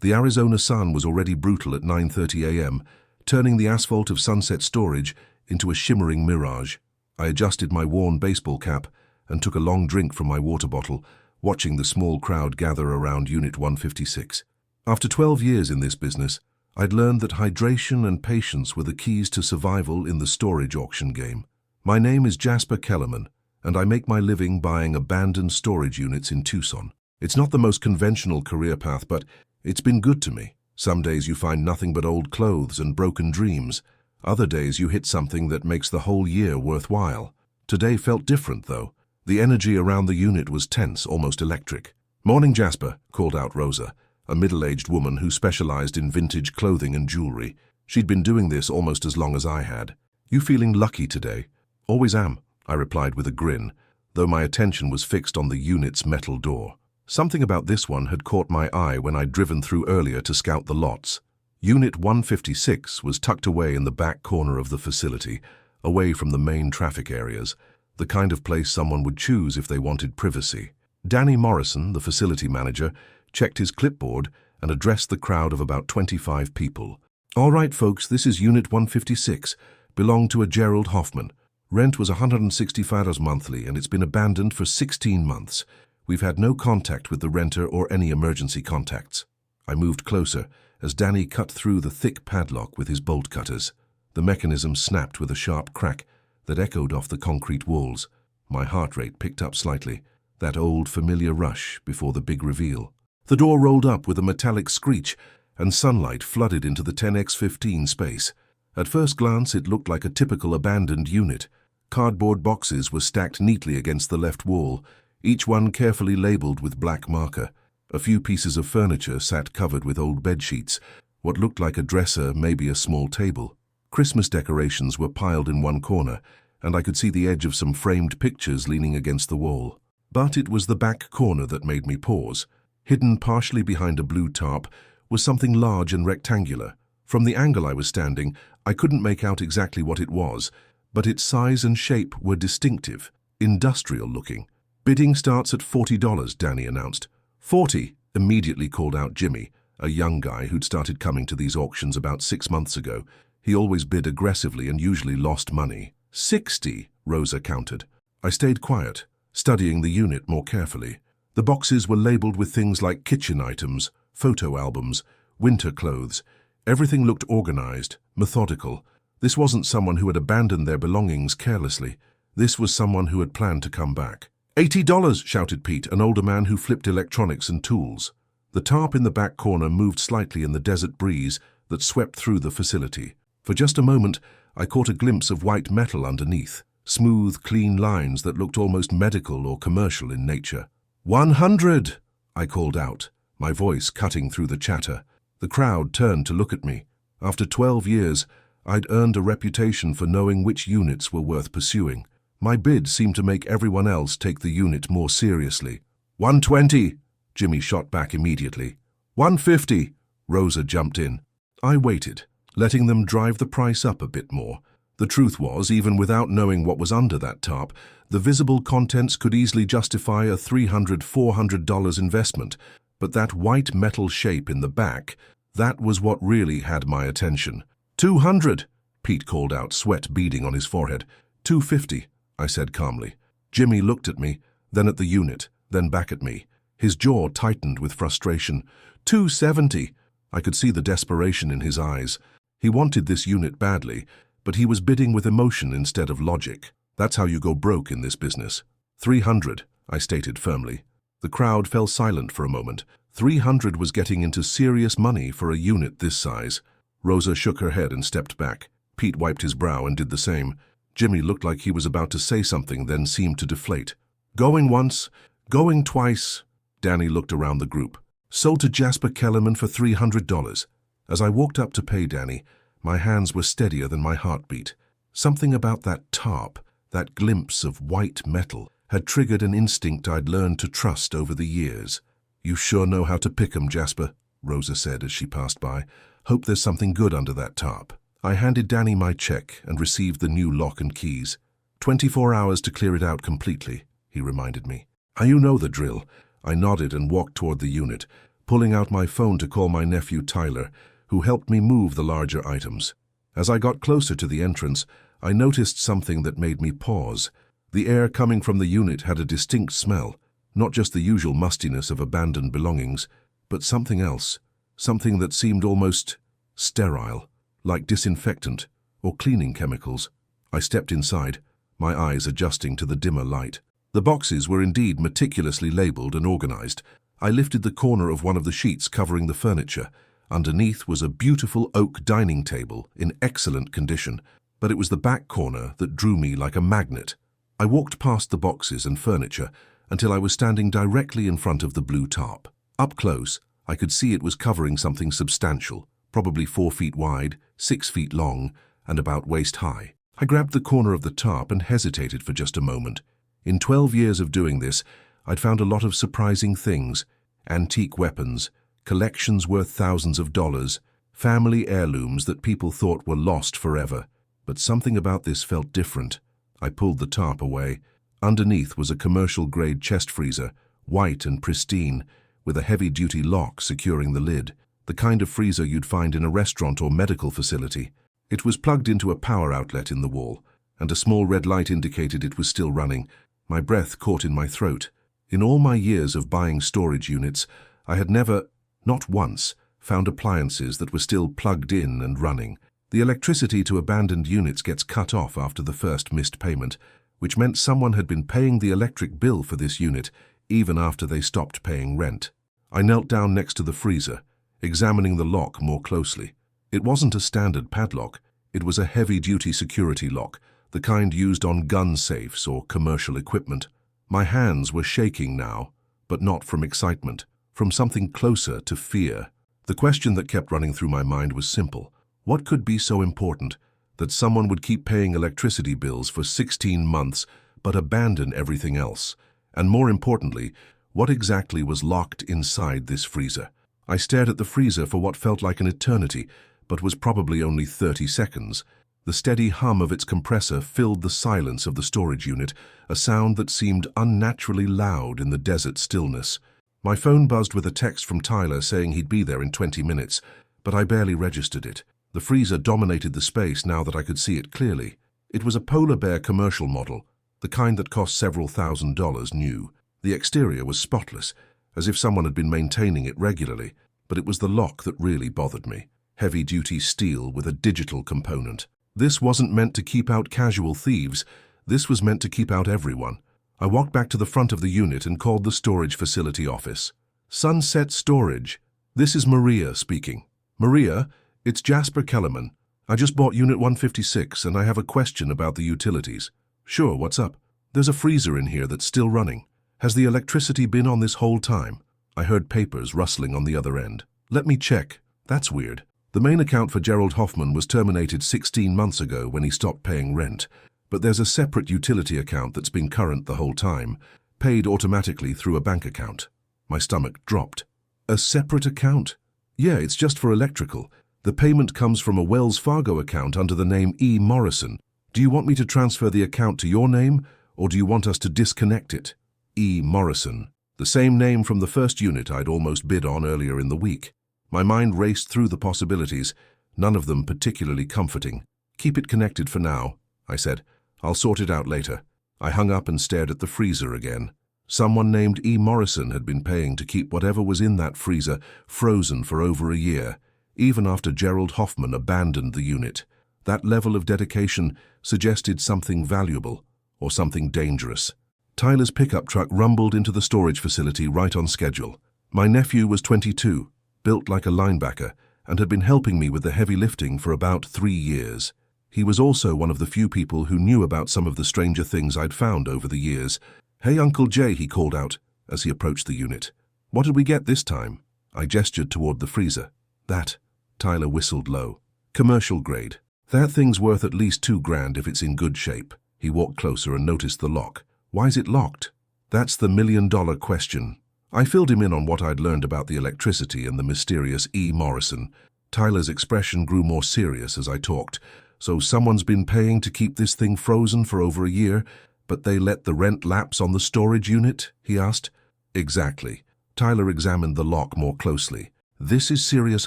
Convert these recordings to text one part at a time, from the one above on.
The Arizona sun was already brutal at 9:30 a.m., turning the asphalt of Sunset Storage into a shimmering mirage. I adjusted my worn baseball cap and took a long drink from my water bottle, watching the small crowd gather around Unit 156. After 12 years in this business, I'd learned that hydration and patience were the keys to survival in the storage auction game. My name is Jasper Kellerman, and I make my living buying abandoned storage units in Tucson. It's not the most conventional career path, but it's been good to me. Some days you find nothing but old clothes and broken dreams. Other days you hit something that makes the whole year worthwhile. Today felt different, though. The energy around the unit was tense, almost electric. "Morning, Jasper," called out Rosa, a middle-aged woman who specialized in vintage clothing and jewelry. She'd been doing this almost as long as I had. "You feeling lucky today?" "Always am," I replied with a grin, though my attention was fixed on the unit's metal door. Something about this one had caught my eye when I'd driven through earlier to scout the lots. Unit 156 was tucked away in the back corner of the facility, away from the main traffic areas, the kind of place someone would choose if they wanted privacy. Danny Morrison, the facility manager, checked his clipboard and addressed the crowd of about 25 people. "All right, folks, this is Unit 156, belonged to a Gerald Hoffman. Rent was $165 monthly, and it's been abandoned for 16 months. We've had no contact with the renter or any emergency contacts." I moved closer as Danny cut through the thick padlock with his bolt cutters. The mechanism snapped with a sharp crack that echoed off the concrete walls. My heart rate picked up slightly, that old familiar rush before the big reveal. The door rolled up with a metallic screech, and sunlight flooded into the 10x15 space. At first glance, it looked like a typical abandoned unit. Cardboard boxes were stacked neatly against the left wall, each one carefully labeled with black marker. A few pieces of furniture sat covered with old bedsheets, what looked like a dresser, maybe a small table. Christmas decorations were piled in one corner, and I could see the edge of some framed pictures leaning against the wall. But it was the back corner that made me pause. Hidden partially behind a blue tarp was something large and rectangular. From the angle I was standing, I couldn't make out exactly what it was, but its size and shape were distinctive, industrial-looking. "Bidding starts at $40, Danny announced. "40, immediately called out Jimmy, a young guy who'd started coming to these auctions about 6 months ago. He always bid aggressively and usually lost money. "60, Rosa countered. I stayed quiet, studying the unit more carefully. The boxes were labeled with things like kitchen items, photo albums, winter clothes. Everything looked organized, methodical. This wasn't someone who had abandoned their belongings carelessly. This was someone who had planned to come back. $80, shouted Pete, an older man who flipped electronics and tools. The tarp in the back corner moved slightly in the desert breeze that swept through the facility. For just a moment, I caught a glimpse of white metal underneath, smooth, clean lines that looked almost medical or commercial in nature. 100, I called out, my voice cutting through the chatter. The crowd turned to look at me. After 12 years, I'd earned a reputation for knowing which units were worth pursuing. My bid seemed to make everyone else take the unit more seriously. 120, Jimmy shot back immediately. 150, Rosa jumped in. I waited, letting them drive the price up a bit more. The truth was, even without knowing what was under that tarp, the visible contents could easily justify a $300, $400 investment. But that white metal shape in the back, that was what really had my attention. 200, Pete called out, sweat beading on his forehead. 250, I said calmly. Jimmy looked at me, then at the unit, then back at me. His jaw tightened with frustration. 270, I could see the desperation in his eyes. He wanted this unit badly, but he was bidding with emotion instead of logic. That's how you go broke in this business. 300, I stated firmly. The crowd fell silent for a moment. 300 was getting into serious money for a unit this size. Rosa shook her head and stepped back. Pete wiped his brow and did the same. Jimmy looked like he was about to say something, then seemed to deflate. Going once, going twice. Danny looked around the group. Sold to Jasper Kellerman for $300. As I walked up to pay Danny, my hands were steadier than my heartbeat. Something about that tarp, that glimpse of white metal, had triggered an instinct I'd learned to trust over the years. You sure know how to pick 'em, Jasper, Rosa said as she passed by. Hope there's something good under that tarp. I handed Danny my check and received the new lock and keys. 24 hours to clear it out completely, he reminded me. You know the drill. I nodded and walked toward the unit, pulling out my phone to call my nephew Tyler, who helped me move the larger items. As I got closer to the entrance, I noticed something that made me pause. The air coming from the unit had a distinct smell, not just the usual mustiness of abandoned belongings, but something else, something that seemed almost sterile, like disinfectant or cleaning chemicals. I stepped inside, my eyes adjusting to the dimmer light. The boxes were indeed meticulously labeled and organized. I lifted the corner of one of the sheets covering the furniture. Underneath was a beautiful oak dining table in excellent condition, but it was the back corner that drew me like a magnet. I walked past the boxes and furniture until I was standing directly in front of the blue tarp. Up close, I could see it was covering something substantial, probably 4 feet wide, 6 feet long, and about waist high. I grabbed the corner of the tarp and hesitated for just a moment. In 12 years of doing this, I'd found a lot of surprising things: antique weapons, collections worth thousands of dollars, family heirlooms that people thought were lost forever. But something about this felt different. I pulled the tarp away. Underneath was a commercial-grade chest freezer, white and pristine, with a heavy-duty lock securing the lid, the kind of freezer you'd find in a restaurant or medical facility. It was plugged into a power outlet in the wall, and a small red light indicated it was still running. My breath caught in my throat. In all my years of buying storage units, I had never, not once, found appliances that were still plugged in and running. The electricity to abandoned units gets cut off after the first missed payment, which meant someone had been paying the electric bill for this unit even after they stopped paying rent. I knelt down next to the freezer, examining the lock more closely. It wasn't a standard padlock. It was a heavy-duty security lock, the kind used on gun safes or commercial equipment. My hands were shaking now, but not from excitement, from something closer to fear. The question that kept running through my mind was simple. What could be so important that someone would keep paying electricity bills for 16 months but abandon everything else? And more importantly, what exactly was locked inside this freezer? I stared at the freezer for what felt like an eternity, but was probably only 30 seconds. The steady hum of its compressor filled the silence of the storage unit, a sound that seemed unnaturally loud in the desert stillness. My phone buzzed with a text from Tyler saying he'd be there in 20 minutes, but I barely registered it. The freezer dominated the space now that I could see it clearly. It was a polar bear commercial model, the kind that cost several $1,000s new. The exterior was spotless, as if someone had been maintaining it regularly, but it was the lock that really bothered me. Heavy-duty steel with a digital component. This wasn't meant to keep out casual thieves. This was meant to keep out everyone. I walked back to the front of the unit and called the storage facility office. Sunset Storage. This is Maria speaking. Maria, it's Jasper Kellerman. I just bought Unit 156 and I have a question about the utilities. Sure, what's up? There's a freezer in here that's still running. Has the electricity been on this whole time? I heard papers rustling on the other end. Let me check. That's weird. The main account for Gerald Hoffman was terminated 16 months ago when he stopped paying rent, but there's a separate utility account that's been current the whole time, paid automatically through a bank account. My stomach dropped. A separate account? Yeah, it's just for electrical. The payment comes from a Wells Fargo account under the name E. Morrison. Do you want me to transfer the account to your name, or do you want us to disconnect it? E. Morrison. The same name from the first unit I'd almost bid on earlier in the week. My mind raced through the possibilities, none of them particularly comforting. Keep it connected for now, I said. I'll sort it out later. I hung up and stared at the freezer again. Someone named E. Morrison had been paying to keep whatever was in that freezer frozen for over a year, even after Gerald Hoffman abandoned the unit. That level of dedication suggested something valuable or something dangerous. Tyler's pickup truck rumbled into the storage facility right on schedule. My nephew was 22. Built like a linebacker, and had been helping me with the heavy lifting for about 3 years. He was also one of the few people who knew about some of the stranger things I'd found over the years. "Hey, Uncle Jay," he called out as he approached the unit. "What did we get this time?" I gestured toward the freezer. "That," Tyler whistled low. "Commercial grade. That thing's worth at least $2,000 if it's in good shape." He walked closer and noticed the lock. "Why's it locked?" "That's the million-dollar question." I filled him in on what I'd learned about the electricity and the mysterious E. Morrison. Tyler's expression grew more serious as I talked. "So someone's been paying to keep this thing frozen for over a year, but they let the rent lapse on the storage unit?" he asked. "Exactly. Tyler examined the lock more closely. This is serious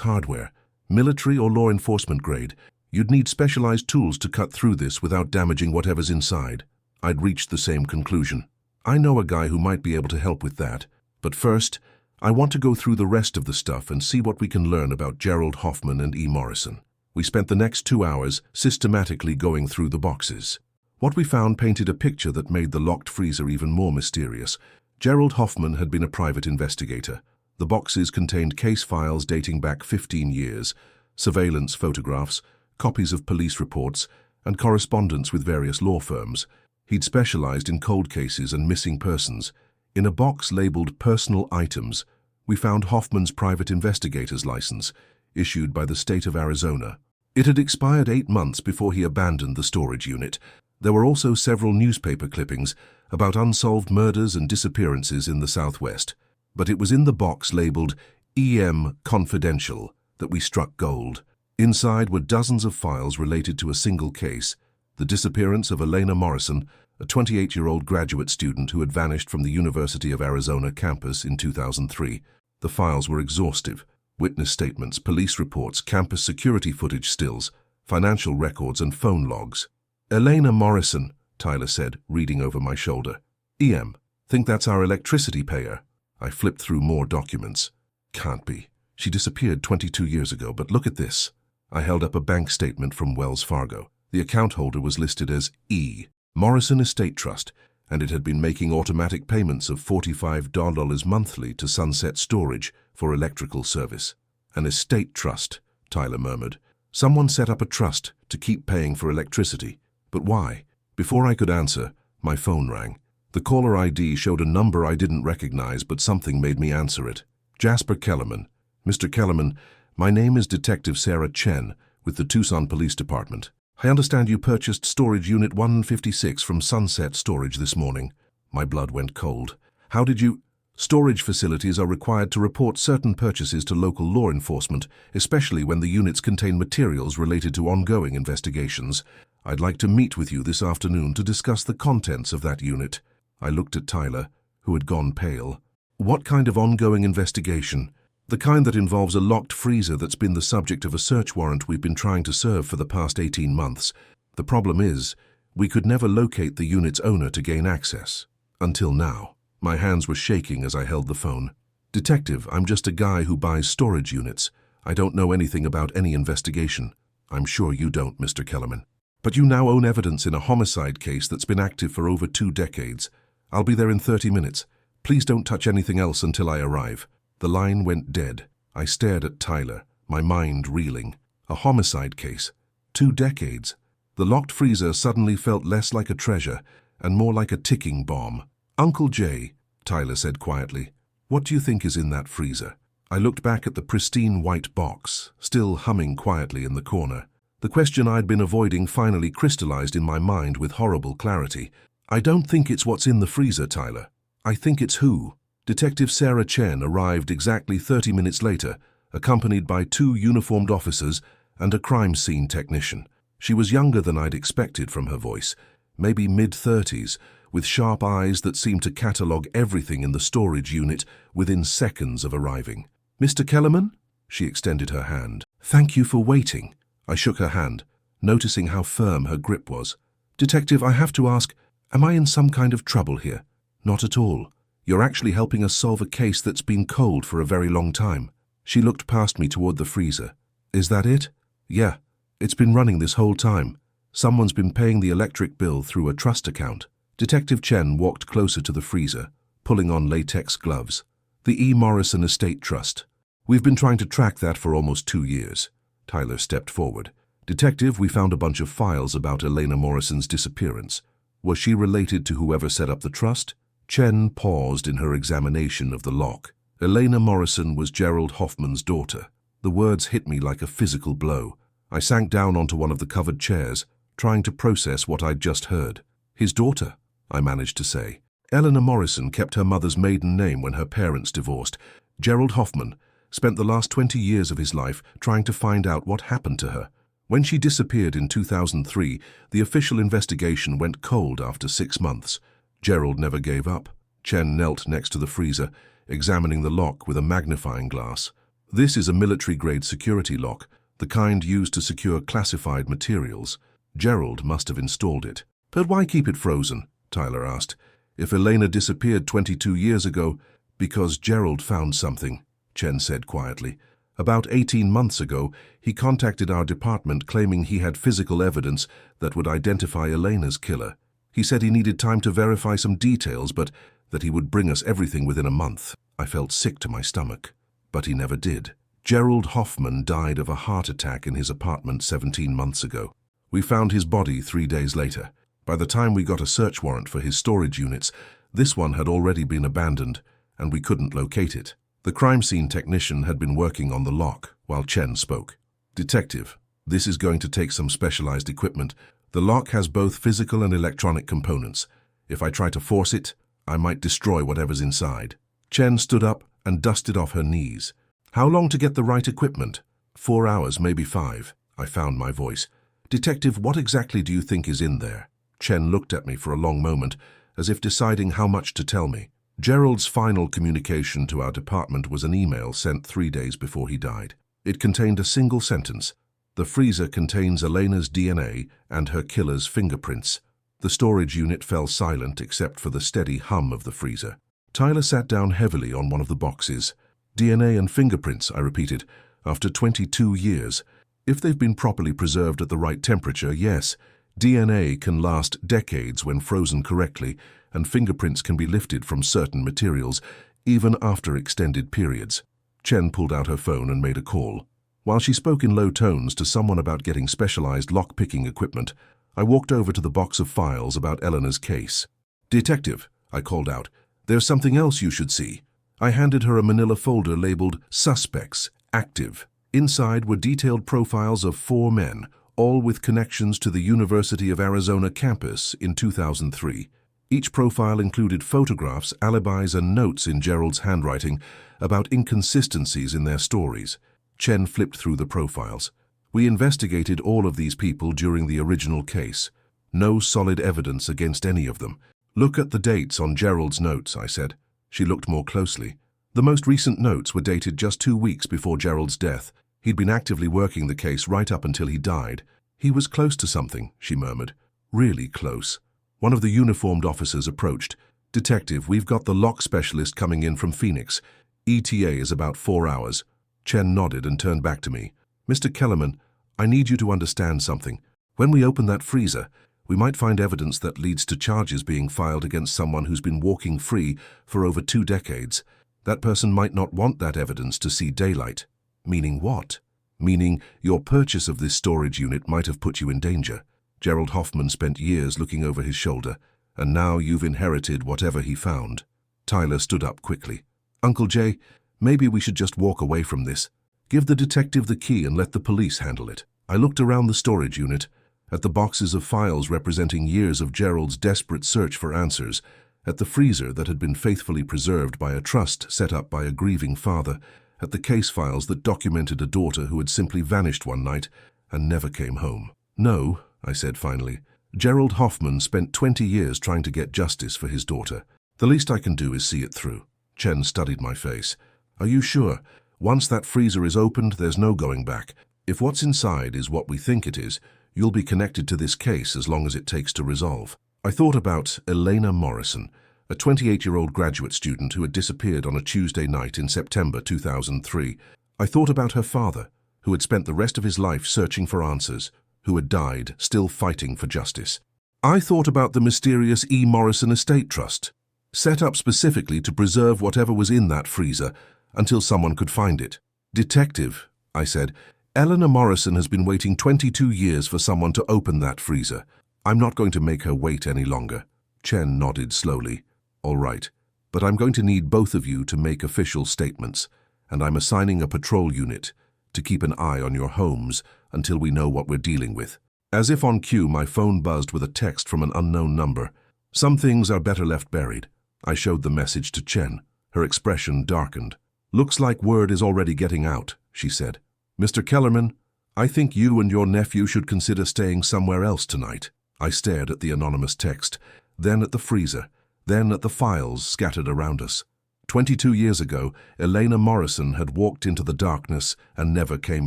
hardware, military or law enforcement grade. You'd need specialized tools to cut through this without damaging whatever's inside. I'd reached the same conclusion. I know a guy who might be able to help with that. But first, I want to go through the rest of the stuff and see what we can learn about Gerald Hoffman and E. Morrison. We spent the next 2 hours systematically going through the boxes. What we found painted a picture that made the locked freezer even more mysterious. Gerald Hoffman had been a private investigator. The boxes contained case files dating back 15 years, surveillance photographs, copies of police reports, and correspondence with various law firms. He'd specialized in cold cases and missing persons. In a box labeled Personal Items, we found Hoffman's private investigator's license, issued by the state of Arizona. It had expired 8 months before he abandoned the storage unit. There were also several newspaper clippings about unsolved murders and disappearances in the Southwest. But it was in the box labeled EM Confidential that we struck gold. Inside were dozens of files related to a single case, the disappearance of Elena Morrison, a 28-year-old graduate student who had vanished from the University of Arizona campus in 2003. The files were exhaustive. Witness statements, police reports, campus security footage stills, financial records, and phone logs. Elena Morrison, Tyler said, reading over my shoulder. EM, think that's our electricity payer? I flipped through more documents. Can't be. She disappeared 22 years ago, but look at this. I held up a bank statement from Wells Fargo. The account holder was listed as E. Morrison Estate Trust, and it had been making automatic payments of $45 monthly to Sunset Storage for electrical service. An estate trust, Tyler murmured. Someone set up a trust to keep paying for electricity. But why? Before I could answer, my phone rang. The caller ID showed a number I didn't recognize, but something made me answer it. Jasper Kellerman. Mr. Kellerman, my name is Detective Sarah Chen with the Tucson Police Department. I understand you purchased Storage Unit 156 from Sunset Storage this morning. My blood went cold. How did you... Storage facilities are required to report certain purchases to local law enforcement, especially when the units contain materials related to ongoing investigations. I'd like to meet with you this afternoon to discuss the contents of that unit. I looked at Tyler, who had gone pale. What kind of ongoing investigation? The kind that involves a locked freezer that's been the subject of a search warrant we've been trying to serve for the past 18 months. The problem is, we could never locate the unit's owner to gain access. Until now. My hands were shaking as I held the phone. Detective, I'm just a guy who buys storage units. I don't know anything about any investigation. I'm sure you don't, Mr. Kellerman. But you now own evidence in a homicide case that's been active for over 2 decades. I'll be there in 30 minutes. Please don't touch anything else until I arrive. The line went dead. I stared at Tyler, my mind reeling. A homicide case. 2 decades. The locked freezer suddenly felt less like a treasure and more like a ticking bomb. Uncle Jay, Tyler said quietly, what do you think is in that freezer? I looked back at the pristine white box, still humming quietly in the corner. The question I'd been avoiding finally crystallized in my mind with horrible clarity. I don't think it's what's in the freezer, Tyler. I think it's who. Detective Sarah Chen arrived exactly 30 minutes later, accompanied by 2 uniformed officers and a crime scene technician. She was younger than I'd expected from her voice, maybe mid-30s, with sharp eyes that seemed to catalogue everything in the storage unit within seconds of arriving. Mr. Kellerman? She extended her hand. Thank you for waiting. I shook her hand, noticing how firm her grip was. Detective, I have to ask, am I in some kind of trouble here? Not at all. You're actually helping us solve a case that's been cold for a very long time. She looked past me toward the freezer. Is that it? Yeah. It's been running this whole time. Someone's been paying the electric bill through a trust account. Detective Chen walked closer to the freezer, pulling on latex gloves. The E. Morrison Estate Trust. We've been trying to track that for almost 2 years. Tyler stepped forward. Detective, we found a bunch of files about Elena Morrison's disappearance. Was she related to whoever set up the trust? Chen paused in her examination of the lock. Elena Morrison was Gerald Hoffman's daughter. The words hit me like a physical blow. I sank down onto one of the covered chairs, trying to process what I'd just heard. His daughter, I managed to say. Eleanor Morrison kept her mother's maiden name when her parents divorced. Gerald Hoffman spent the last 20 years of his life trying to find out what happened to her. When she disappeared in 2003, the official investigation went cold after 6 months. Gerald never gave up. Chen knelt next to the freezer, examining the lock with a magnifying glass. "This is a military-grade security lock, the kind used to secure classified materials. Gerald must have installed it." "But why keep it frozen?" Tyler asked. "If Elena disappeared 22 years ago, because Gerald found something," Chen said quietly. "About 18 months ago, he contacted our department claiming he had physical evidence that would identify Elena's killer. He said he needed time to verify some details, but that he would bring us everything within a month." I felt sick to my stomach. But he never did. Gerald Hoffman died of a heart attack in his apartment 17 months ago. We found his body 3 days later. By the time we got a search warrant for his storage units, this one had already been abandoned, and we couldn't locate it. The crime scene technician had been working on the lock while Chen spoke. "Detective, this is going to take some specialized equipment. The lock has both physical and electronic components. If I try to force it, I might destroy whatever's inside." Chen stood up and dusted off her knees. "How long to get the right equipment?" 4 hours, maybe 5. I found my voice. "Detective, what exactly do you think is in there?" Chen looked at me for a long moment, as if deciding how much to tell me. Gerald's final communication to our department was an email sent 3 days before he died. It contained a single sentence. "The freezer contains Elena's DNA and her killer's fingerprints." The storage unit fell silent except for the steady hum of the freezer. Tyler sat down heavily on one of the boxes. "DNA and fingerprints," I repeated, "after 22 years. If they've been properly preserved at the right temperature, yes. DNA can last decades when frozen correctly, and fingerprints can be lifted from certain materials, even after extended periods." Chen pulled out her phone and made a call. While she spoke in low tones to someone about getting specialized lock-picking equipment, I walked over to the box of files about Eleanor's case. "Detective," I called out, "there's something else you should see." I handed her a manila folder labeled Suspects, Active. Inside were detailed profiles of 4 men, all with connections to the University of Arizona campus in 2003. Each profile included photographs, alibis, and notes in Gerald's handwriting about inconsistencies in their stories. Chen flipped through the profiles. "We investigated all of these people during the original case. No solid evidence against any of them. Look at the dates on Gerald's notes," I said. She looked more closely. The most recent notes were dated just 2 weeks before Gerald's death. He'd been actively working the case right up until he died. "He was close to something," she murmured. "Really close." One of the uniformed officers approached. "Detective, we've got the lock specialist coming in from Phoenix. ETA is about 4 hours. Chen nodded and turned back to me. "Mr. Kellerman, I need you to understand something. When we open that freezer, we might find evidence that leads to charges being filed against someone who's been walking free for over 2 decades. That person might not want that evidence to see daylight." "Meaning what?" "Meaning your purchase of this storage unit might have put you in danger. Gerald Hoffman spent years looking over his shoulder, and now you've inherited whatever he found." Tyler stood up quickly. "Uncle Jay, maybe we should just walk away from this. Give the detective the key and let the police handle it." I looked around the storage unit, at the boxes of files representing years of Gerald's desperate search for answers, at the freezer that had been faithfully preserved by a trust set up by a grieving father, at the case files that documented a daughter who had simply vanished one night and never came home. "No," I said finally. "Gerald Hoffman spent 20 years trying to get justice for his daughter. The least I can do is see it through." Chen studied my face. "Are you sure? Once that freezer is opened, there's no going back. If what's inside is what we think it is, you'll be connected to this case as long as it takes to resolve." I thought about Elena Morrison, a 28-year-old graduate student who had disappeared on a Tuesday night in September 2003. I thought about her father, who had spent the rest of his life searching for answers, who had died still fighting for justice. I thought about the mysterious E. Morrison Estate Trust, set up specifically to preserve whatever was in that freezer until someone could find it. "Detective," I said, "Eleanor Morrison has been waiting 22 years for someone to open that freezer. I'm not going to make her wait any longer." Chen nodded slowly. "All right, but I'm going to need both of you to make official statements, and I'm assigning a patrol unit to keep an eye on your homes until we know what we're dealing with." As if on cue, my phone buzzed with a text from an unknown number. "Some things are better left buried." I showed the message to Chen. Her expression darkened. "Looks like word is already getting out," she said. "Mr. Kellerman, I think you and your nephew should consider staying somewhere else tonight." I stared at the anonymous text, then at the freezer, then at the files scattered around us. 22 years ago, Elena Morrison had walked into the darkness and never came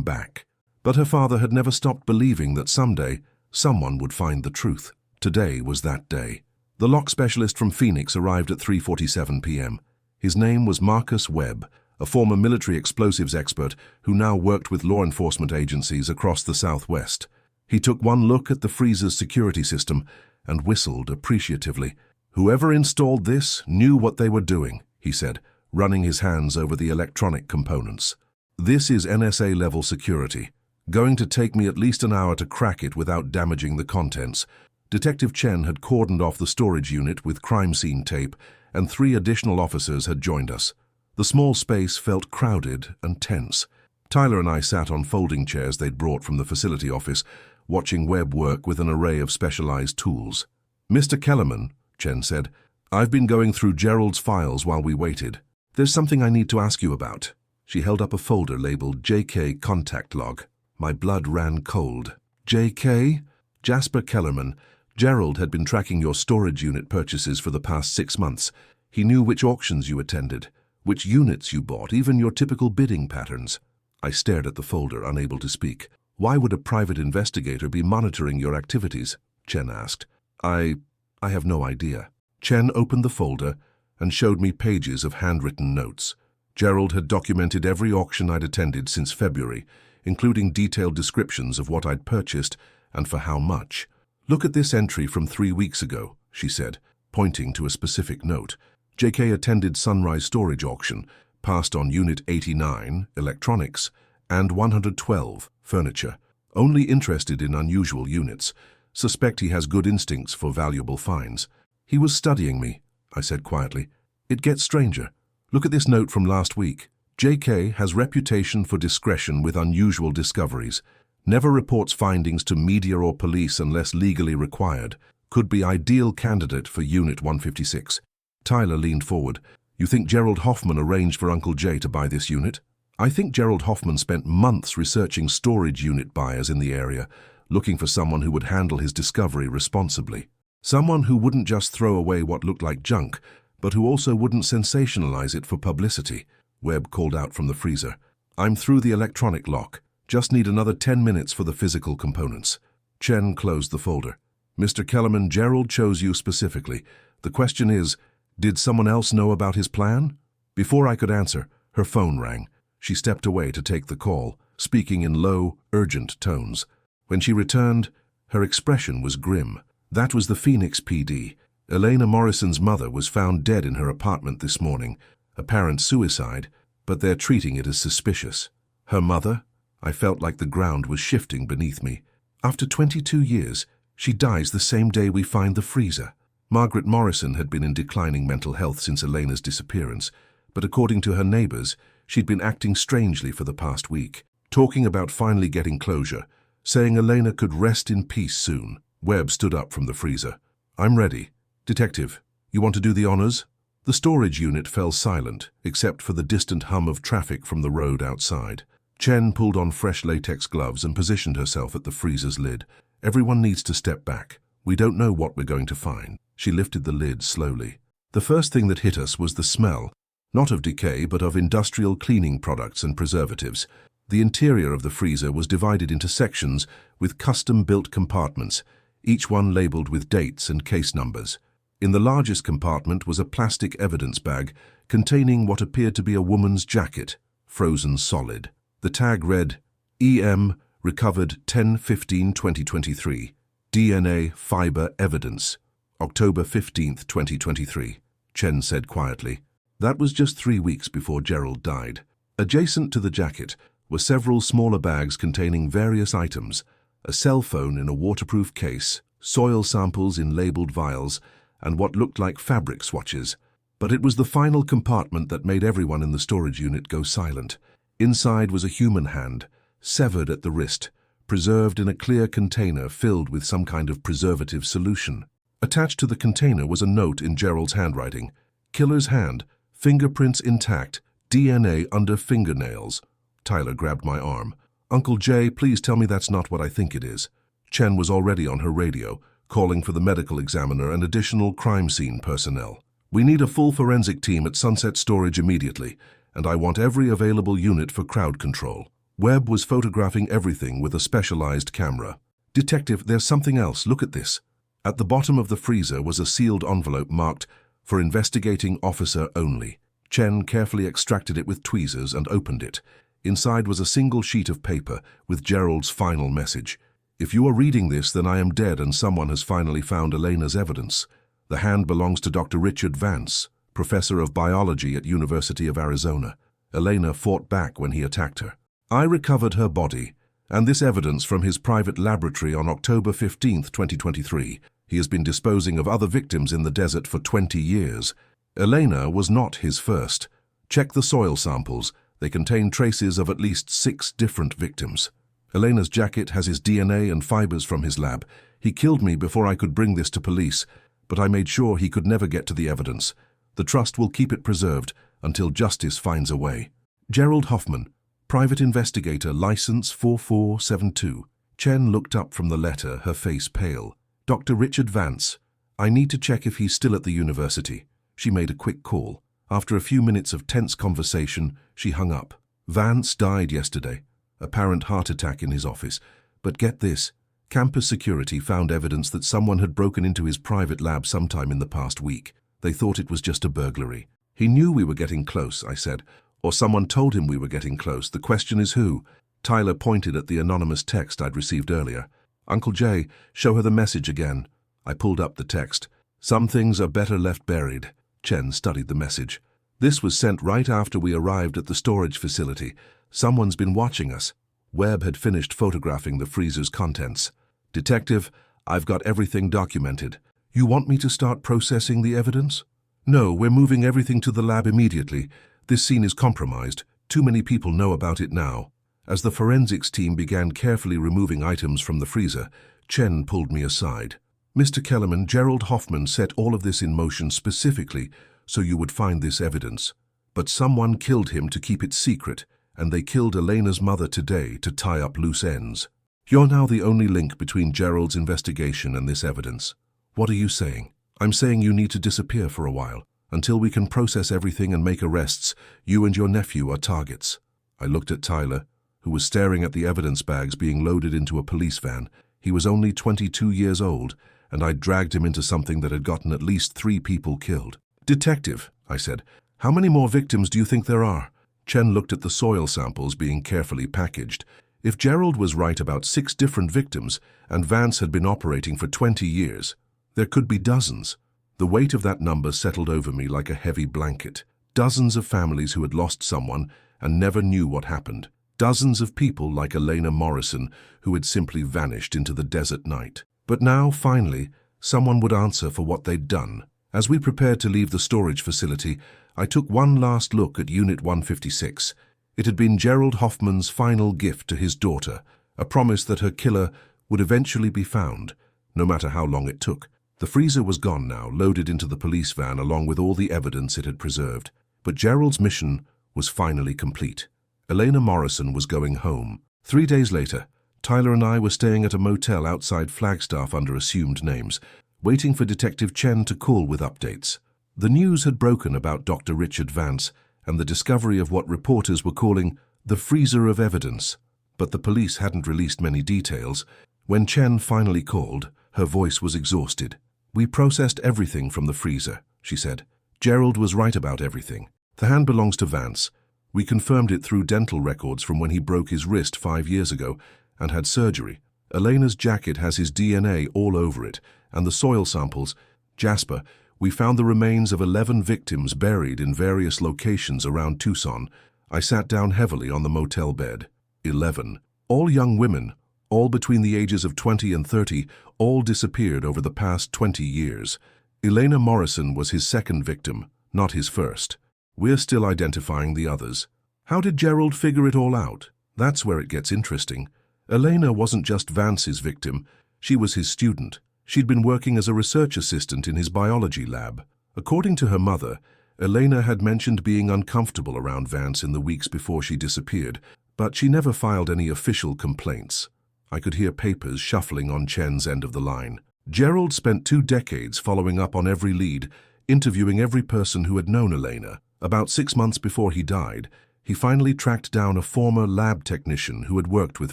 back. But her father had never stopped believing that someday, someone would find the truth. Today was that day. The lock specialist from Phoenix arrived at 3:47 p.m. His name was Marcus Webb, a former military explosives expert who now worked with law enforcement agencies across the Southwest. He took one look at the freezer's security system and whistled appreciatively. "Whoever installed this knew what they were doing," he said, running his hands over the electronic components. "This is NSA-level security. Going to take me at least an hour to crack it without damaging the contents." Detective Chen had cordoned off the storage unit with crime scene tape, and 3 additional officers had joined us. The small space felt crowded and tense. Tyler and I sat on folding chairs they'd brought from the facility office, watching Webb work with an array of specialized tools. "Mr. Kellerman," Chen said, "I've been going through Gerald's files while we waited. There's something I need to ask you about." She held up a folder labeled JK Contact Log. My blood ran cold. "JK?" "Jasper Kellerman. Gerald had been tracking your storage unit purchases for the past 6 months. He knew which auctions you attended, which units you bought, even your typical bidding patterns." I stared at the folder, unable to speak. "Why would a private investigator be monitoring your activities?" Chen asked. I have no idea." Chen opened the folder and showed me pages of handwritten notes. Gerald had documented every auction I'd attended since February, including detailed descriptions of what I'd purchased and for how much. "Look at this entry from 3 weeks ago," she said, pointing to a specific note. JK attended Sunrise Storage Auction, passed on Unit 89, Electronics, and 112, Furniture. Only interested in unusual units. Suspect he has good instincts for valuable finds. "He was studying me," I said quietly. "It gets stranger. Look at this note from last week. JK has reputation for discretion with unusual discoveries. Never reports findings to media or police unless legally required. Could be ideal candidate for Unit 156. Tyler leaned forward. "You think Gerald Hoffman arranged for Uncle Jay to buy this unit?" "I think Gerald Hoffman spent months researching storage unit buyers in the area, looking for someone who would handle his discovery responsibly. Someone who wouldn't just throw away what looked like junk, but who also wouldn't sensationalize it for publicity." Webb called out from the freezer. "I'm through the electronic lock. Just need another 10 minutes for the physical components." Chen closed the folder. "Mr. Kellerman, Gerald chose you specifically. The question is, did someone else know about his plan?" Before I could answer, her phone rang. She stepped away to take the call, speaking in low, urgent tones. When she returned, her expression was grim. "That was the Phoenix PD. Elena Morrison's mother was found dead in her apartment this morning. Apparent suicide, but they're treating it as suspicious." "Her mother?" I felt like the ground was shifting beneath me. "After 22 years, she dies the same day we find the freezer." Margaret Morrison had been in declining mental health since Elena's disappearance, but according to her neighbors, she'd been acting strangely for the past week, talking about finally getting closure, saying Elena could rest in peace soon. Webb stood up from the freezer. "I'm ready. Detective, you want to do the honors?" The storage unit fell silent, except for the distant hum of traffic from the road outside. Chen pulled on fresh latex gloves and positioned herself at the freezer's lid. "Everyone needs to step back. We don't know what we're going to find." She lifted the lid slowly. The first thing that hit us was the smell, not of decay but of industrial cleaning products and preservatives. The interior of the freezer was divided into sections with custom-built compartments, each one labeled with dates and case numbers. In the largest compartment was a plastic evidence bag containing what appeared to be a woman's jacket, frozen solid. The tag read, "EM recovered 10/15/2023, DNA fiber evidence, October 15th, 2023, Chen said quietly. That was just 3 weeks before Gerald died. Adjacent to the jacket were several smaller bags containing various items, a cell phone in a waterproof case, soil samples in labeled vials, and what looked like fabric swatches. But it was the final compartment that made everyone in the storage unit go silent. Inside was a human hand, severed at the wrist, preserved in a clear container filled with some kind of preservative solution. Attached to the container was a note in Gerald's handwriting. "Killer's hand, fingerprints intact, DNA under fingernails." Tyler grabbed my arm. "Uncle Jay, please tell me that's not what I think it is." Chen was already on her radio, calling for the medical examiner and additional crime scene personnel. We need a full forensic team at Sunset Storage immediately, and I want every available unit for crowd control. Webb was photographing everything with a specialized camera. Detective, there's something else. Look at this. At the bottom of the freezer was a sealed envelope marked, "For investigating officer only." Chen carefully extracted it with tweezers and opened it. Inside was a single sheet of paper with Gerald's final message. "If you are reading this, then I am dead and someone has finally found Elena's evidence. The hand belongs to Dr. Richard Vance, professor of biology at University of Arizona. Elena fought back when he attacked her. I recovered her body, and this evidence from his private laboratory on October 15, 2023. He has been disposing of other victims in the desert for 20 years. Elena was not his first. Check the soil samples. They contain traces of at least 6 different victims. Elena's jacket has his DNA and fibers from his lab. He killed me before I could bring this to police, but I made sure he could never get to the evidence. The trust will keep it preserved until justice finds a way. Gerald Hoffman, private investigator, license 4472. Chen looked up from the letter, her face pale. Dr. Richard Vance, I need to check if he's still at the university. She made a quick call. After a few minutes of tense conversation, she hung up. Vance died yesterday. Apparent heart attack in his office. But get this, campus security found evidence that someone had broken into his private lab sometime in the past week. They thought it was just a burglary. He knew we were getting close, I said. Or someone told him we were getting close. The question is who? Tyler pointed at the anonymous text I'd received earlier. Uncle Jay, show her the message again. I pulled up the text. Some things are better left buried. Chen studied the message. This was sent right after we arrived at the storage facility. Someone's been watching us. Webb had finished photographing the freezer's contents. Detective, I've got everything documented. You want me to start processing the evidence? No, we're moving everything to the lab immediately. This scene is compromised. Too many people know about it now. As the forensics team began carefully removing items from the freezer, Chen pulled me aside. Mr. Kellerman, Gerald Hoffman set all of this in motion specifically so you would find this evidence. But someone killed him to keep it secret, and they killed Elena's mother today to tie up loose ends. You're now the only link between Gerald's investigation and this evidence. What are you saying? I'm saying you need to disappear for a while. Until we can process everything and make arrests, you and your nephew are targets. I looked at Tyler, who was staring at the evidence bags being loaded into a police van. He was only 22 years old, and I dragged him into something that had gotten at least 3 people killed. Detective, I said, how many more victims do you think there are? Chen looked at the soil samples being carefully packaged. If Gerald was right about 6 different victims, and Vance had been operating for 20 years, there could be dozens. The weight of that number settled over me like a heavy blanket. Dozens of families who had lost someone and never knew what happened. Dozens of people like Elena Morrison who had simply vanished into the desert night. But now, finally, someone would answer for what they'd done. As we prepared to leave the storage facility, I took one last look at Unit 156. It had been Gerald Hoffman's final gift to his daughter, a promise that her killer would eventually be found, no matter how long it took. The freezer was gone now, loaded into the police van along with all the evidence it had preserved. But Gerald's mission was finally complete. Elena Morrison was going home. 3 days later, Tyler and I were staying at a motel outside Flagstaff under assumed names, waiting for Detective Chen to call with updates. The news had broken about Dr. Richard Vance and the discovery of what reporters were calling the freezer of evidence. But the police hadn't released many details. When Chen finally called, her voice was exhausted. We processed everything from the freezer, she said. Gerald was right about everything. The hand belongs to Vance. We confirmed it through dental records from when he broke his wrist 5 years ago and had surgery. Elena's jacket has his DNA all over it, and the soil samples. Jasper, we found the remains of 11 victims buried in various locations around Tucson. I sat down heavily on the motel bed. 11. All young women, all between the ages of 20 and 30, all disappeared over the past 20 years. Elena Morrison was his second victim, not his first. We're still identifying the others. How did Gerald figure it all out? That's where it gets interesting. Elena wasn't just Vance's victim, she was his student. She'd been working as a research assistant in his biology lab. According to her mother, Elena had mentioned being uncomfortable around Vance in the weeks before she disappeared, but she never filed any official complaints. I could hear papers shuffling on Chen's end of the line. Gerald spent 2 decades following up on every lead, interviewing every person who had known Elena. About 6 months before he died, he finally tracked down a former lab technician who had worked with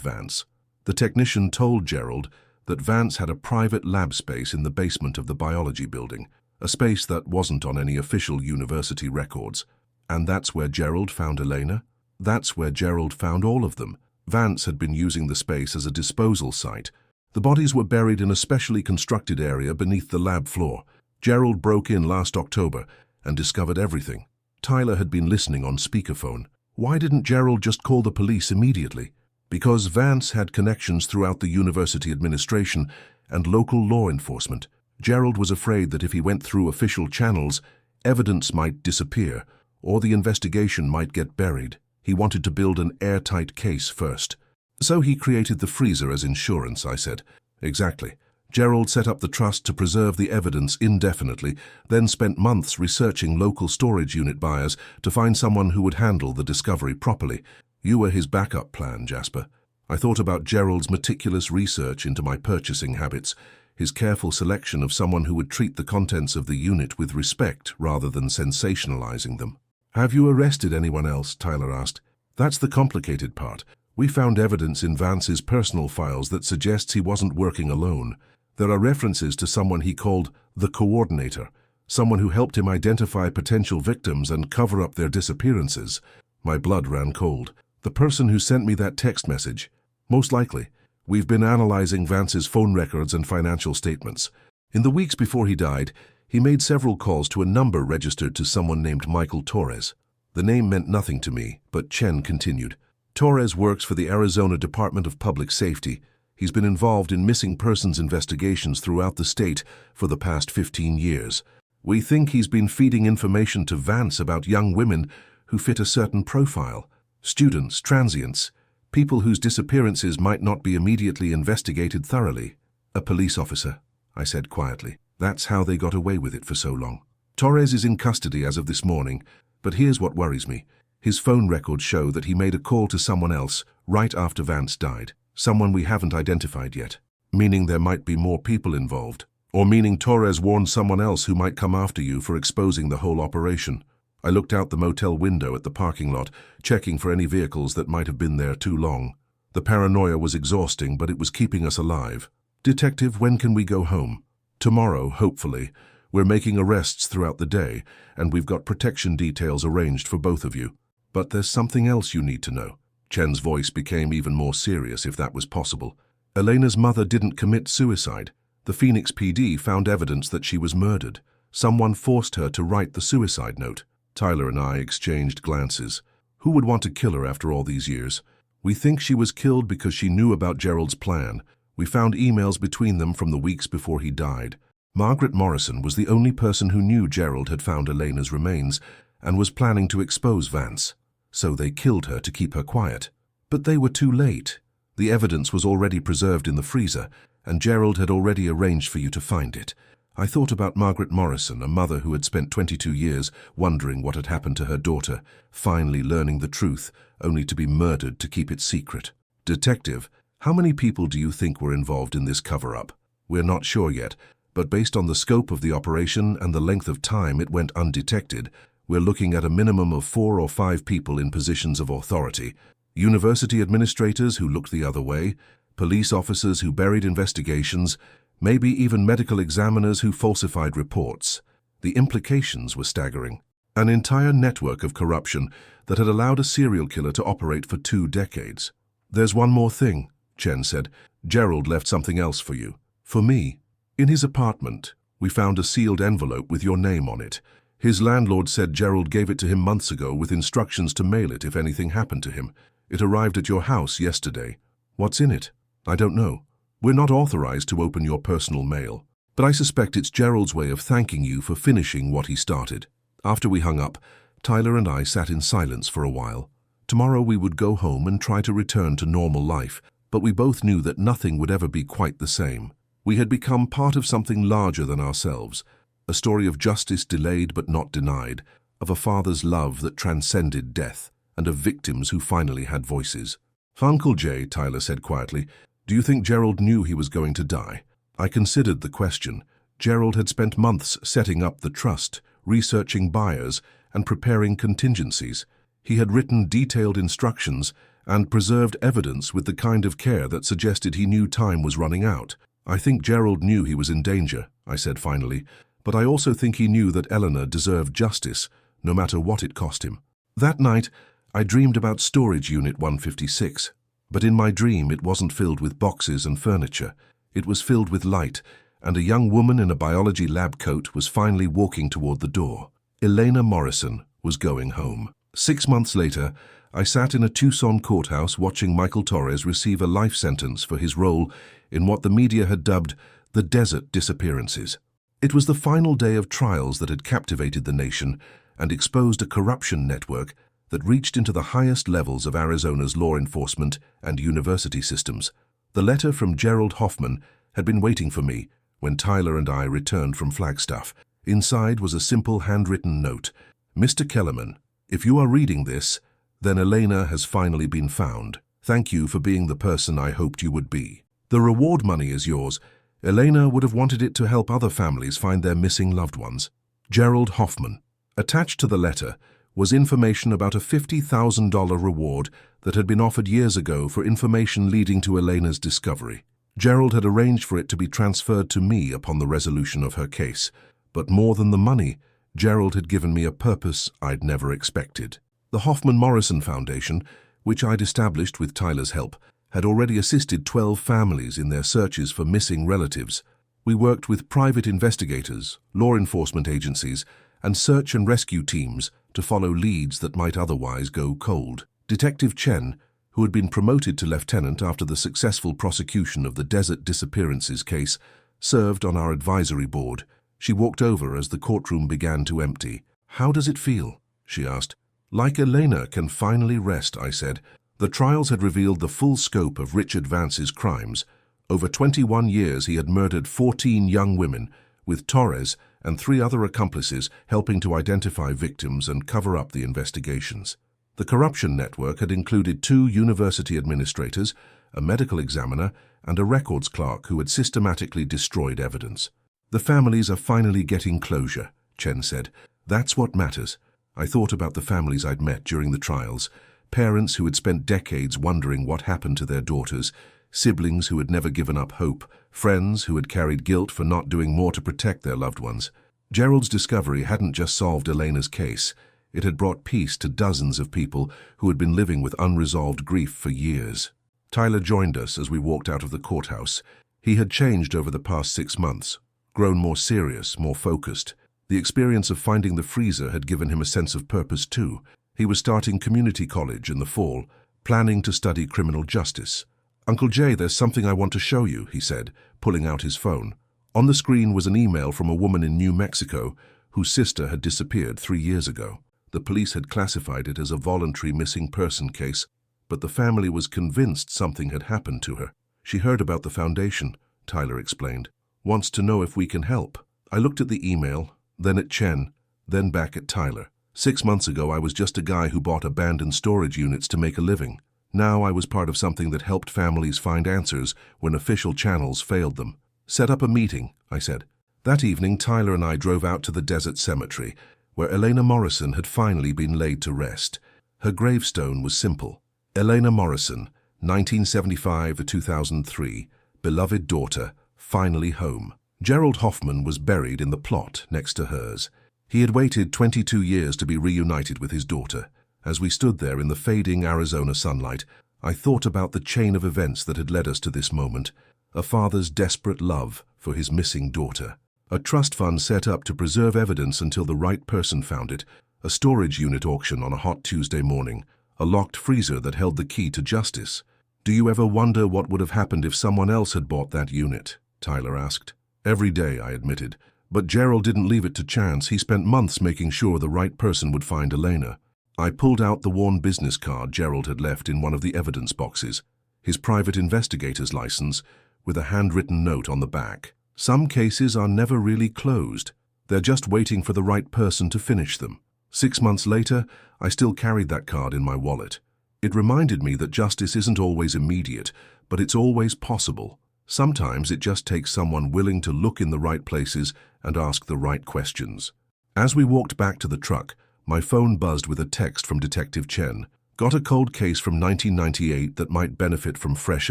Vance. The technician told Gerald that Vance had a private lab space in the basement of the biology building, a space that wasn't on any official university records. And that's where Gerald found Elena? That's where Gerald found all of them. Vance had been using the space as a disposal site. The bodies were buried in a specially constructed area beneath the lab floor. Gerald broke in last October and discovered everything. Tyler had been listening on speakerphone. Why didn't Gerald just call the police immediately? Because Vance had connections throughout the university administration and local law enforcement. Gerald was afraid that if he went through official channels, evidence might disappear, or the investigation might get buried. He wanted to build an airtight case first. So he created the freezer as insurance, I said. Exactly. Gerald set up the trust to preserve the evidence indefinitely, then spent months researching local storage unit buyers to find someone who would handle the discovery properly. You were his backup plan, Jasper. I thought about Gerald's meticulous research into my purchasing habits, his careful selection of someone who would treat the contents of the unit with respect rather than sensationalizing them. Have you arrested anyone else? Tyler asked. That's the complicated part. We found evidence in Vance's personal files that suggests he wasn't working alone. There are references to someone he called the coordinator, someone who helped him identify potential victims and cover up their disappearances. My blood ran cold. The person who sent me that text message? Most likely. We've been analyzing Vance's phone records and financial statements. In the weeks before he died, he made several calls to a number registered to someone named Michael Torres. The name meant nothing to me, but Chen continued. Torres works for the Arizona Department of Public Safety. He's been involved in missing persons investigations throughout the state for the past 15 years. We think he's been feeding information to Vance about young women who fit a certain profile. Students, transients, people whose disappearances might not be immediately investigated thoroughly. A police officer, I said quietly. That's how they got away with it for so long. Torres is in custody as of this morning, but here's what worries me. His phone records show that he made a call to someone else right after Vance died. Someone we haven't identified yet. Meaning there might be more people involved. Or meaning Torres warned someone else who might come after you for exposing the whole operation. I looked out the motel window at the parking lot, checking for any vehicles that might have been there too long. The paranoia was exhausting, but it was keeping us alive. Detective, when can we go home? Tomorrow, hopefully. We're making arrests throughout the day, and we've got protection details arranged for both of you. But there's something else you need to know. Chen's voice became even more serious, if that was possible. Elena's mother didn't commit suicide. The Phoenix PD found evidence that she was murdered. Someone forced her to write the suicide note. Tyler and I exchanged glances. Who would want to kill her after all these years? We think she was killed because she knew about Gerald's plan. We found emails between them from the weeks before he died. Margaret Morrison was the only person who knew Gerald had found Elena's remains and was planning to expose Vance. So they killed her to keep her quiet. But they were too late. The evidence was already preserved in the freezer, and Gerald had already arranged for you to find it. I thought about Margaret Morrison, a mother who had spent 22 years wondering what had happened to her daughter, finally learning the truth, only to be murdered to keep it secret. Detective, how many people do you think were involved in this cover-up? We're not sure yet, but based on the scope of the operation and the length of time it went undetected, we're looking at a minimum of 4 or 5 people in positions of authority. University administrators who looked the other way, police officers who buried investigations, maybe even medical examiners who falsified reports. The implications were staggering. An entire network of corruption that had allowed a serial killer to operate for 2 decades. There's one more thing, Chen said. Gerald left something else for you. For me. In his apartment, we found a sealed envelope with your name on it. His landlord said Gerald gave it to him months ago with instructions to mail it if anything happened to him. It arrived at your house yesterday. What's in it? I don't know. We're not authorized to open your personal mail, but I suspect it's Gerald's way of thanking you for finishing what he started. After we hung up, Tyler and I sat in silence for a while. Tomorrow we would go home and try to return to normal life, but we both knew that nothing would ever be quite the same. We had become part of something larger than ourselves, a story of justice delayed but not denied, of a father's love that transcended death, and of victims who finally had voices. Uncle Jay, Tyler said quietly, do you think Gerald knew he was going to die? I considered the question. Gerald had spent months setting up the trust. researching buyers, and preparing contingencies. He had written detailed instructions and preserved evidence with the kind of care that suggested he knew time was running out. "I think Gerald knew he was in danger," I said finally, "but I also think he knew that Eleanor deserved justice, no matter what it cost him." That night, I dreamed about Storage Unit 156, but in my dream it wasn't filled with boxes and furniture. It was filled with light, and a young woman in a biology lab coat was finally walking toward the door. Elena Morrison was going home. 6 months later, I sat in a Tucson courthouse watching Michael Torres receive a life sentence for his role in what the media had dubbed the desert disappearances. It was the final day of trials that had captivated the nation and exposed a corruption network that reached into the highest levels of Arizona's law enforcement and university systems. The letter from Gerald Hoffman had been waiting for me when Tyler and I returned from Flagstaff. Inside was a simple handwritten note. "Mr. Kellerman, if you are reading this, then Elena has finally been found. Thank you for being the person I hoped you would be. The reward money is yours. Elena would have wanted it to help other families find their missing loved ones. Gerald Hoffman." Attached to the letter was information about a $50,000 reward that had been offered years ago for information leading to Elena's discovery. Gerald had arranged for it to be transferred to me upon the resolution of her case, but more than the money, Gerald had given me a purpose I'd never expected. The Hoffman-Morrison Foundation, which I'd established with Tyler's help, had already assisted 12 families in their searches for missing relatives. We worked with private investigators, law enforcement agencies, and search and rescue teams to follow leads that might otherwise go cold. Detective Chen, who had been promoted to lieutenant after the successful prosecution of the desert disappearances case, served on our advisory board. She walked over as the courtroom began to empty. "How does it feel?" she asked. "Like Elena can finally rest," I said. The trials had revealed the full scope of Richard Vance's crimes. Over 21 years he had murdered 14 young women, with Torres and 3 other accomplices helping to identify victims and cover up the investigations. The corruption network had included 2 university administrators, a medical examiner, and a records clerk who had systematically destroyed evidence. "The families are finally getting closure," Chen said. "That's what matters." I thought about the families I'd met during the trials, parents who had spent decades wondering what happened to their daughters, siblings who had never given up hope, friends who had carried guilt for not doing more to protect their loved ones. Gerald's discovery hadn't just solved Elena's case. It had brought peace to dozens of people who had been living with unresolved grief for years. Tyler joined us as we walked out of the courthouse. He had changed over the past 6 months, grown more serious, more focused. The experience of finding the freezer had given him a sense of purpose too. He was starting community college in the fall, planning to study criminal justice. "Uncle Jay, there's something I want to show you," he said, pulling out his phone. On the screen was an email from a woman in New Mexico whose sister had disappeared 3 years ago. The police had classified it as a voluntary missing person case, but the family was convinced something had happened to her. "She heard about the foundation," Tyler explained. "Wants to know if we can help." I looked at the email, then at Chen, then back at Tyler. 6 months ago, I was just a guy who bought abandoned storage units to make a living. Now I was part of something that helped families find answers when official channels failed them. "Set up a meeting," I said. That evening, Tyler and I drove out to the desert cemetery, where Elena Morrison had finally been laid to rest. Her gravestone was simple. Elena Morrison, 1975 to 2003, beloved daughter, finally home. Gerald Hoffman was buried in the plot next to hers. He had waited 22 years to be reunited with his daughter. As we stood there in the fading Arizona sunlight, I thought about the chain of events that had led us to this moment. A father's desperate love for his missing daughter. A trust fund set up to preserve evidence until the right person found it. A storage unit auction on a hot Tuesday morning. A locked freezer that held the key to justice. "Do you ever wonder what would have happened if someone else had bought that unit?" Tyler asked. "Every day," I admitted. But Gerald didn't leave it to chance. He spent months making sure the right person would find Elena. I pulled out the worn business card Gerald had left in one of the evidence boxes. His private investigator's license, with a handwritten note on the back. Some cases are never really closed. They're just waiting for the right person to finish them. 6 months later, I still carried that card in my wallet. It reminded me that justice isn't always immediate, but it's always possible. Sometimes it just takes someone willing to look in the right places and ask the right questions. As we walked back to the truck, my phone buzzed with a text from Detective Chen. Got a cold case from 1998 that might benefit from fresh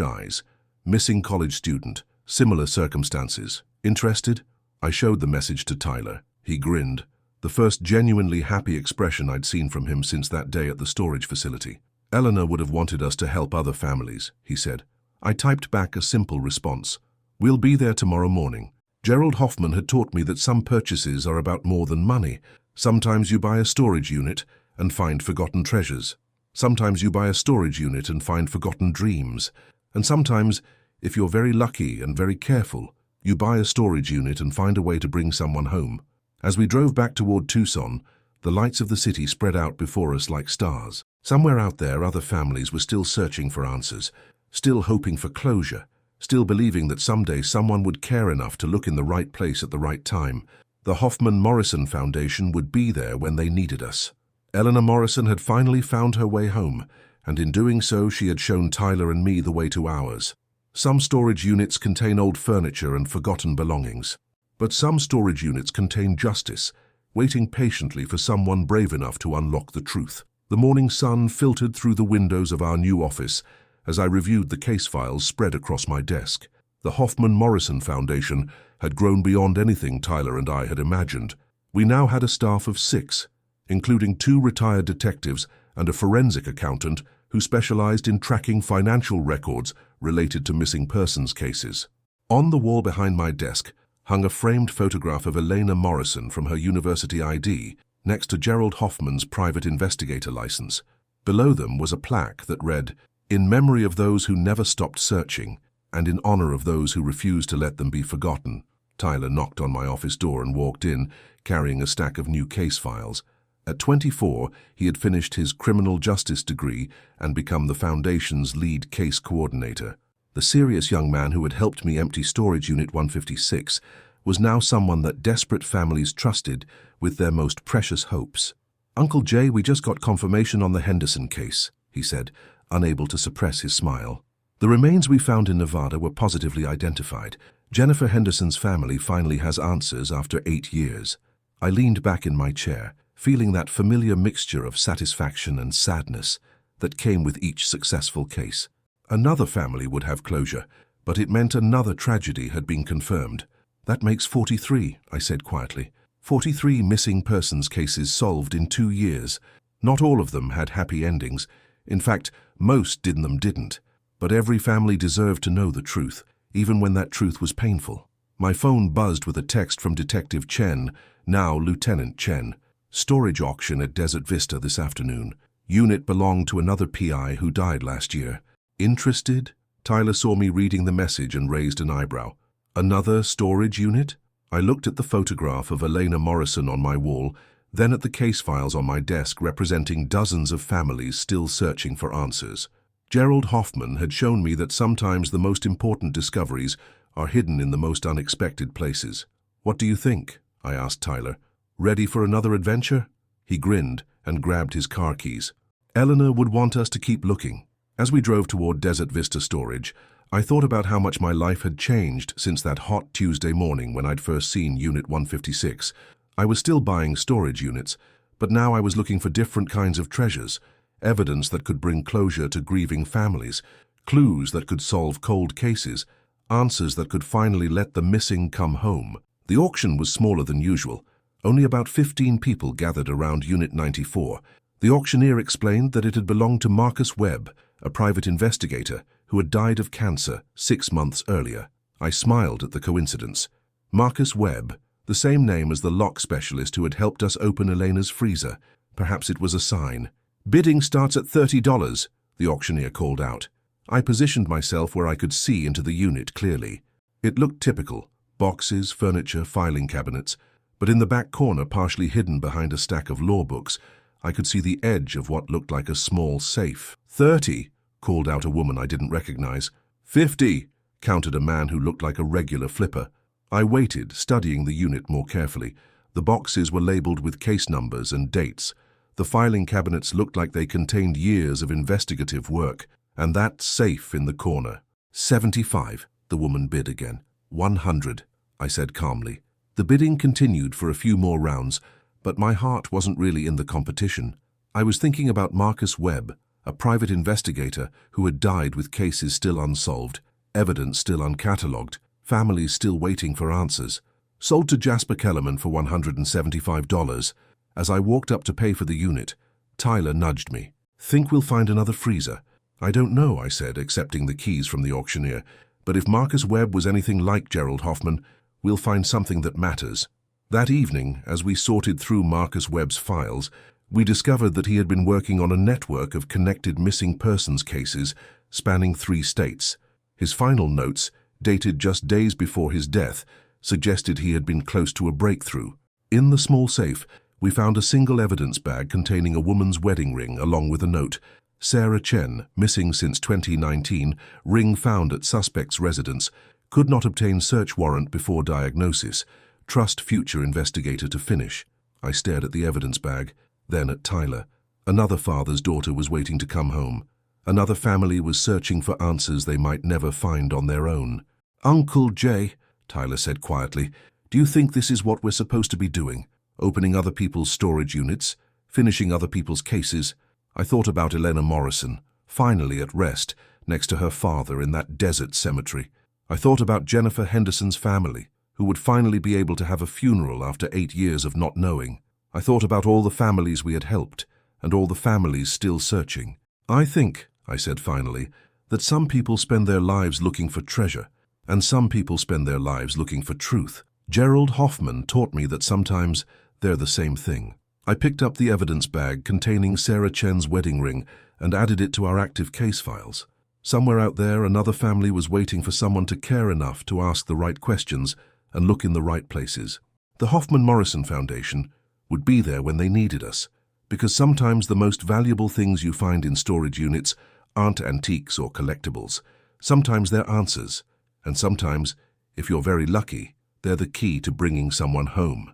eyes. Missing college student. Similar circumstances. Interested? I showed the message to Tyler. He grinned. The first genuinely happy expression I'd seen from him since that day at the storage facility. Eleanor would have wanted us to help other families, he said. I typed back a simple response. We'll be there tomorrow morning. Gerald Hoffman had taught me that some purchases are about more than money. Sometimes you buy a storage unit and find forgotten treasures. Sometimes you buy a storage unit and find forgotten dreams. And sometimes, if you're very lucky and very careful, you buy a storage unit and find a way to bring someone home. As we drove back toward Tucson, the lights of the city spread out before us like stars. Somewhere out there, other families were still searching for answers, still hoping for closure, still believing that someday someone would care enough to look in the right place at the right time. The Hoffman-Morrison Foundation would be there when they needed us. Eleanor Morrison had finally found her way home, and in doing so she had shown Tyler and me the way to ours. Some storage units contain old furniture and forgotten belongings. But some storage units contain justice, waiting patiently for someone brave enough to unlock the truth. The morning sun filtered through the windows of our new office as I reviewed the case files spread across my desk. The Hoffman-Morrison Foundation had grown beyond anything Tyler and I had imagined. We now had a staff of 6, including 2 retired detectives and a forensic accountant who specialized in tracking financial records related to missing persons cases. On the wall behind my desk hung a framed photograph of Elena Morrison from her university ID, next to Gerald Hoffman's private investigator license. Below them was a plaque that read, "In memory of those who never stopped searching, and in honor of those who refused to let them be forgotten." Tyler knocked on my office door and walked in, carrying a stack of new case files. At 24, he had finished his criminal justice degree and become the Foundation's lead case coordinator. The serious young man who had helped me empty storage unit 156 was now someone that desperate families trusted with their most precious hopes. "Uncle Jay, we just got confirmation on the Henderson case," he said, unable to suppress his smile. "The remains we found in Nevada were positively identified. Jennifer Henderson's family finally has answers after 8 years." I leaned back in my chair, feeling that familiar mixture of satisfaction and sadness that came with each successful case. Another family would have closure, but it meant another tragedy had been confirmed. "That makes 43, I said quietly. 43 missing persons cases solved in 2 years. Not all of them had happy endings. In fact, most didn't. But every family deserved to know the truth, even when that truth was painful. My phone buzzed with a text from Detective Chen, now Lieutenant Chen. "Storage auction at Desert Vista this afternoon. Unit belonged to another PI who died last year. Interested?" Tyler saw me reading the message and raised an eyebrow. "Another storage unit?" I looked at the photograph of Elena Morrison on my wall, then at the case files on my desk representing dozens of families still searching for answers. Gerald Hoffman had shown me that sometimes the most important discoveries are hidden in the most unexpected places. "What do you think?" I asked Tyler. "Ready for another adventure?" He grinned and grabbed his car keys. Eleanor would want us to keep looking. As we drove toward Desert Vista Storage, I thought about how much my life had changed since that hot Tuesday morning when I'd first seen Unit 156. I was still buying storage units, but now I was looking for different kinds of treasures, evidence that could bring closure to grieving families, clues that could solve cold cases, answers that could finally let the missing come home. The auction was smaller than usual. Only about 15 people gathered around Unit 94. The auctioneer explained that it had belonged to Marcus Webb, a private investigator who had died of cancer 6 months earlier. I smiled at the coincidence. Marcus Webb, the same name as the lock specialist who had helped us open Elena's freezer. Perhaps it was a sign. "Bidding starts at $30, the auctioneer called out. I positioned myself where I could see into the unit clearly. It looked typical: boxes, furniture, filing cabinets. But in the back corner, partially hidden behind a stack of law books, I could see the edge of what looked like a small safe. "30, called out a woman I didn't recognize. "50, counted a man who looked like a regular flipper. I waited, studying the unit more carefully. The boxes were labeled with case numbers and dates. The filing cabinets looked like they contained years of investigative work. And that safe in the corner. "75, the woman bid again. "100, I said calmly. The bidding continued for a few more rounds, But my heart wasn't really in the competition. I was thinking about Marcus Webb, a private investigator who had died with cases still unsolved, evidence still uncatalogued, families still waiting for answers. Sold to Jasper Kellerman for $175. As I walked up to pay for the unit, Tyler nudged me. "Think we'll find another freezer?" "I don't know," I said, accepting the keys from the auctioneer. "But if Marcus Webb was anything like Gerald Hoffman, we'll find something that matters." That evening, as we sorted through Marcus Webb's files, we discovered that he had been working on a network of connected missing persons cases spanning 3 states. His final notes, dated just days before his death, suggested he had been close to a breakthrough. In the small safe, we found a single evidence bag containing a woman's wedding ring along with a note. Sarah Chen, missing since 2019, ring found at suspect's residence, could not obtain search warrant before diagnosis. Trust future investigator to finish. I stared at the evidence bag, then at Tyler. Another father's daughter was waiting to come home. Another family was searching for answers they might never find on their own. "Uncle Jay," Tyler said quietly, "do you think this is what we're supposed to be doing? Opening other people's storage units? Finishing other people's cases?" I thought about Elena Morrison, finally at rest, next to her father in that desert cemetery. I thought about Jennifer Henderson's family, who would finally be able to have a funeral after 8 years of not knowing. I thought about all the families we had helped, and all the families still searching. "I think," I said finally, "that some people spend their lives looking for treasure, and some people spend their lives looking for truth. Gerald Hoffman taught me that sometimes they're the same thing." I picked up the evidence bag containing Sarah Chen's wedding ring and added it to our active case files. Somewhere out there, another family was waiting for someone to care enough to ask the right questions and look in the right places. The Hoffman Morrison Foundation would be there when they needed us, because sometimes the most valuable things you find in storage units aren't antiques or collectibles. Sometimes they're answers, and sometimes, if you're very lucky, they're the key to bringing someone home.